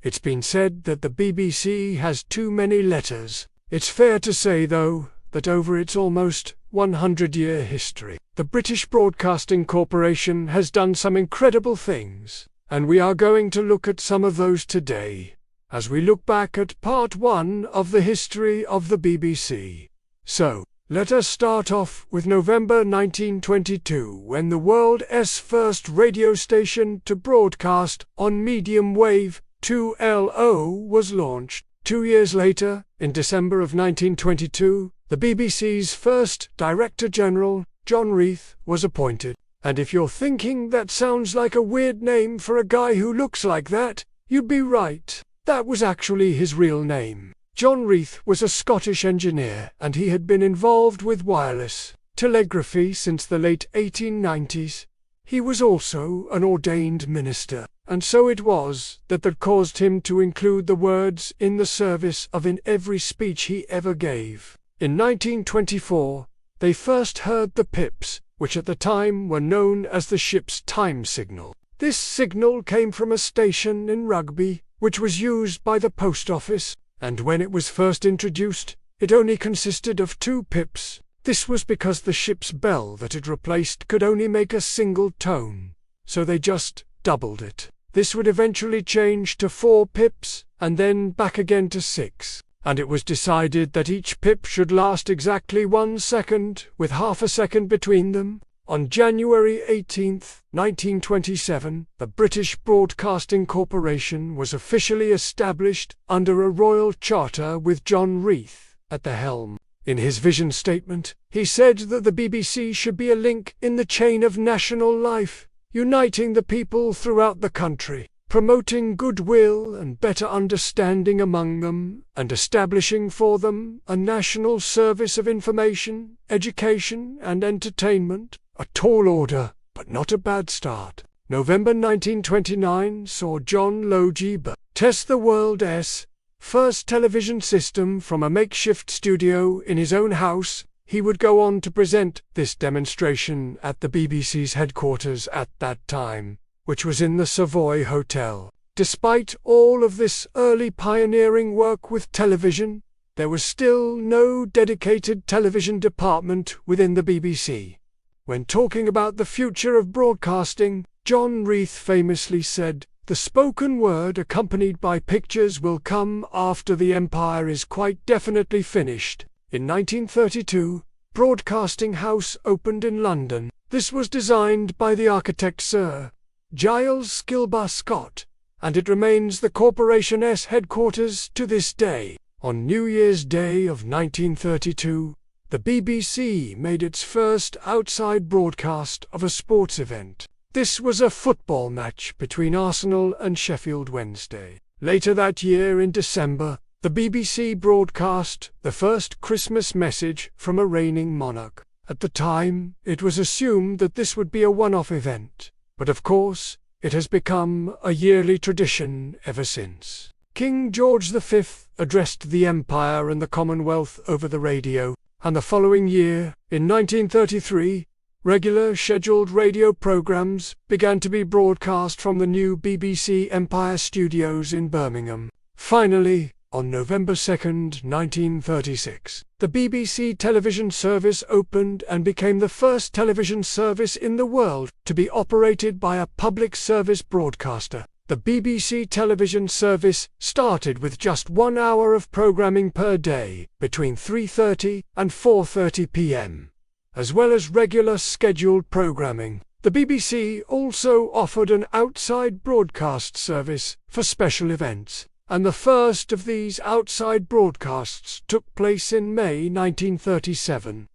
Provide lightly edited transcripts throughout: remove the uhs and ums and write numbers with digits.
It's been said that the BBC has too many letters. It's fair to say, though, that over its almost 100-year history, the British Broadcasting Corporation has done some incredible things, and we are going to look at some of those today, as we look back at part 1 of the history of the BBC. So, let us start off with November 1922, when the world's first radio station to broadcast on medium wave 2LO was launched. 2 years later, in December of 1922, the BBC's first Director General, John Reith, was appointed. And if you're thinking that sounds like a weird name for a guy who looks like that, you'd be right. That was actually his real name. John Reith was a Scottish engineer, and he had been involved with wireless telegraphy since the late 1890s. He was also an ordained minister, and so it was that caused him to include the words "in the service of" in every speech he ever gave. In 1924, they first heard the pips, which at the time were known as the ship's time signal. This signal came from a station in Rugby, which was used by the post office, and when it was first introduced, it only consisted of 2 pips. This was because the ship's bell that it replaced could only make a single tone, so they just doubled it. This would eventually change to 4 pips, and then back again to 6, and it was decided that each pip should last exactly 1 second, with half a second between them. On January 18, 1927, the British Broadcasting Corporation was officially established under a royal charter with John Reith at the helm. In his vision statement, he said that the BBC should be a link in the chain of national life, uniting the people throughout the country, promoting goodwill and better understanding among them, and establishing for them a national service of information, education, and entertainment. A tall order, but not a bad start. November 1929 saw John Logie test the world's first television system from a makeshift studio in his own house. He would go on to present this demonstration at the BBC's headquarters at that time, which was in the Savoy Hotel. Despite all of this early pioneering work with television, there was still no dedicated television department within the BBC. When talking about the future of broadcasting, John Reith famously said, "The spoken word accompanied by pictures will come after the empire is quite definitely finished." In 1932, Broadcasting House opened in London. This was designed by the architect Sir Giles Skilbar Scott, and it remains the corporation's headquarters to this day. On New Year's Day of 1932, the BBC made its first outside broadcast of a sports event. This was a football match between Arsenal and Sheffield Wednesday. Later that year in December, the BBC broadcast the first Christmas message from a reigning monarch. At the time, it was assumed that this would be a one-off event, but of course, it has become a yearly tradition ever since. King George V addressed the Empire and the Commonwealth over the radio, and the following year, in 1933, regular scheduled radio programs began to be broadcast from the new BBC Empire Studios in Birmingham. Finally, on November 2, 1936, the BBC television service opened and became the first television service in the world to be operated by a public service broadcaster. The BBC television service started with just 1 hour of programming per day, between 3:30 and 4:30 p.m. As well as regular scheduled programming, the BBC also offered an outside broadcast service for special events, and the first of these outside broadcasts took place in May 1937,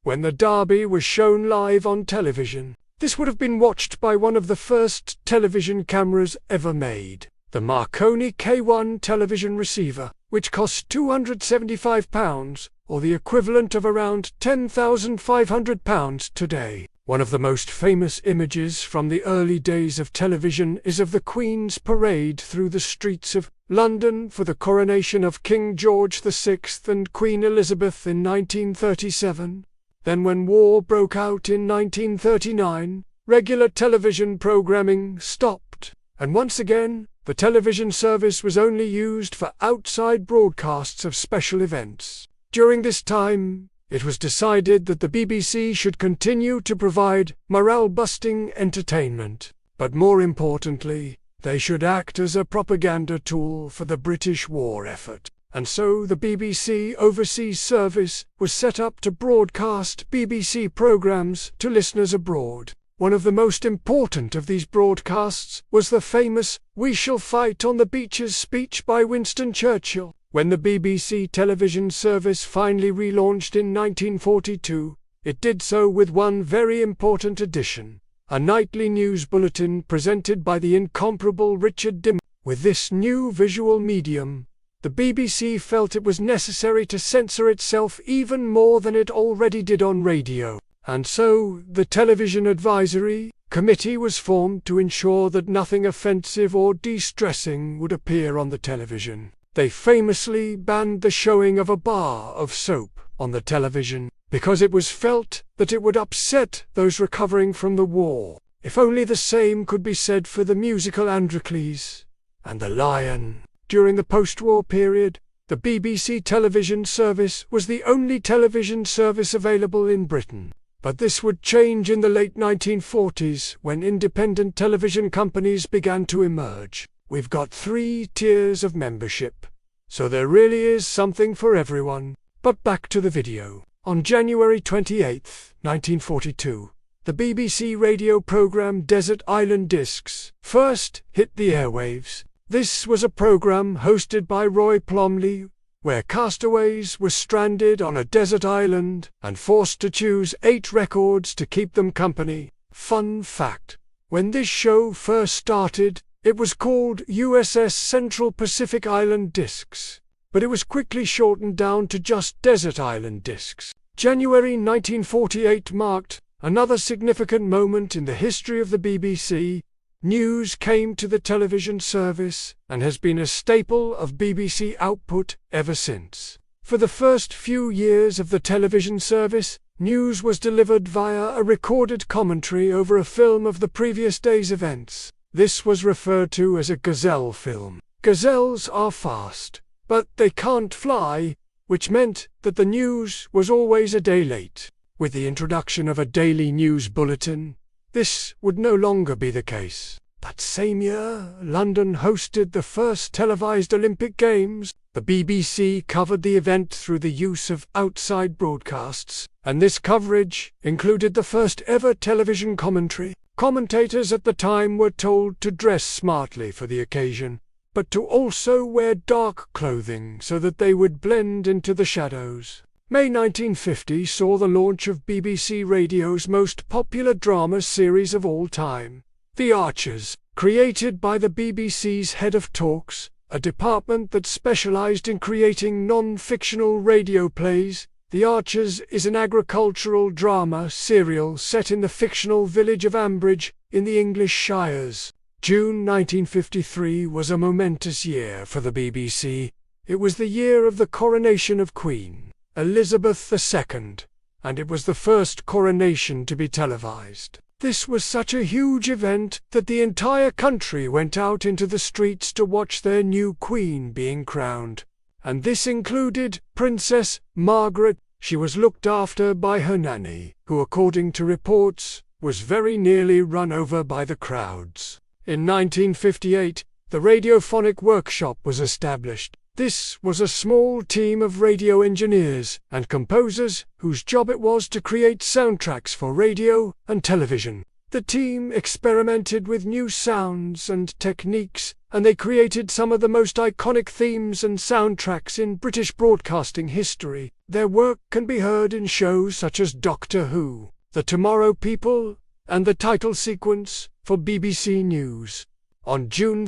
when the Derby was shown live on television. This would have been watched by one of the first television cameras ever made, the Marconi K1 television receiver, which cost £275, or the equivalent of around £10,500 today. One of the most famous images from the early days of television is of the Queen's parade through the streets of London for the coronation of King George VI and Queen Elizabeth in 1937. Then when war broke out in 1939, regular television programming stopped, and once again, the television service was only used for outside broadcasts of special events. During this time, it was decided that the BBC should continue to provide morale-busting entertainment, but more importantly, they should act as a propaganda tool for the British war effort. And so the BBC Overseas Service was set up to broadcast BBC programmes to listeners abroad. One of the most important of these broadcasts was the famous "We Shall Fight on the Beaches" speech by Winston Churchill. When the BBC television service finally relaunched in 1942, it did so with one very important addition: a nightly news bulletin presented by the incomparable Richard Dimmock. With this new visual medium, the BBC felt it was necessary to censor itself even more than it already did on radio, and so the Television Advisory Committee was formed to ensure that nothing offensive or distressing would appear on the television. They famously banned the showing of a bar of soap on the television because it was felt that it would upset those recovering from the war. If only the same could be said for the musical Androcles and the Lion. During the post-war period, the BBC television service was the only television service available in Britain. But this would change in the late 1940s when independent television companies began to emerge. We've got 3 tiers of membership, so there really is something for everyone. But back to the video. On January 28, 1942, the BBC radio programme Desert Island Discs first hit the airwaves. This was a program hosted by Roy Plomley, where castaways were stranded on a desert island and forced to choose 8 records to keep them company. Fun fact: when this show first started, it was called USS Central Pacific Island Discs, but it was quickly shortened down to just Desert Island Discs. January 1948 marked another significant moment in the history of the BBC. News came to the television service and has been a staple of BBC output ever since. For the first few years of the television service, news was delivered via a recorded commentary over a film of the previous day's events. This was referred to as a gazelle film. Gazelles are fast, but they can't fly, which meant that the news was always a day late. With the introduction of a daily news bulletin, this would no longer be the case. That same year, London hosted the first televised Olympic Games. The BBC covered the event through the use of outside broadcasts, and this coverage included the first ever television commentary. Commentators at the time were told to dress smartly for the occasion, but to also wear dark clothing so that they would blend into the shadows. May 1950 saw the launch of BBC Radio's most popular drama series of all time, The Archers, created by the BBC's Head of Talks, a department that specialised in creating non-fictional radio plays. The Archers is an agricultural drama serial set in the fictional village of Ambridge in the English Shires. June 1953 was a momentous year for the BBC. It was the year of the coronation of Queen Elizabeth II, and it was the first coronation to be televised. This was such a huge event that the entire country went out into the streets to watch their new queen being crowned. And this included Princess Margaret. She was looked after by her nanny, who according to reports, was very nearly run over by the crowds. In 1958, the Radiophonic Workshop was established. This was a small team of radio engineers and composers whose job it was to create soundtracks for radio and television. The team experimented with new sounds and techniques, and they created some of the most iconic themes and soundtracks in British broadcasting history. Their work can be heard in shows such as Doctor Who, The Tomorrow People, and the title sequence for BBC News. On June 1,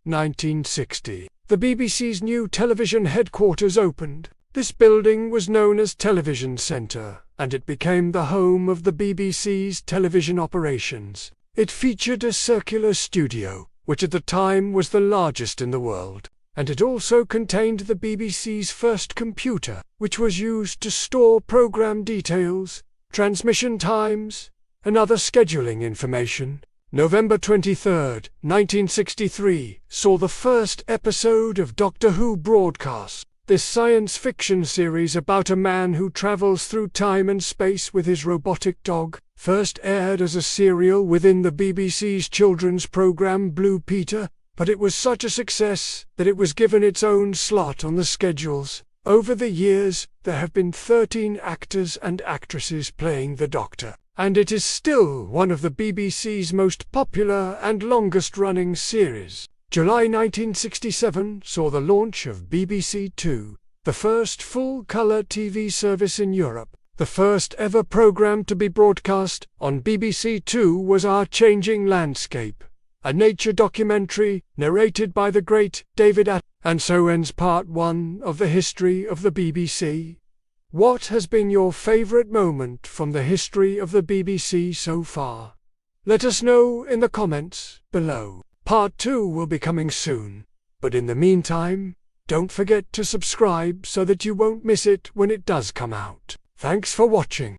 1960, the BBC's new television headquarters opened. This building was known as Television Centre, and it became the home of the BBC's television operations. It featured a circular studio, which at the time was the largest in the world, and it also contained the BBC's first computer, which was used to store programme details, transmission times, and other scheduling information. November 23, 1963, saw the first episode of Doctor Who broadcast. This science fiction series about a man who travels through time and space with his robotic dog first aired as a serial within the BBC's children's programme Blue Peter, but it was such a success that it was given its own slot on the schedules. Over the years, there have been 13 actors and actresses playing the Doctor, and it is still one of the BBC's most popular and longest-running series. July 1967 saw the launch of BBC Two, the first full-colour TV service in Europe. The first ever programme to be broadcast on BBC Two was Our Changing Landscape, a nature documentary narrated by the great David Attenborough. And so ends part 1 of the history of the BBC. What has been your favourite moment from the history of the BBC so far? Let us know in the comments below. Part 2 will be coming soon, but in the meantime, don't forget to subscribe so that you won't miss it when it does come out. Thanks for watching.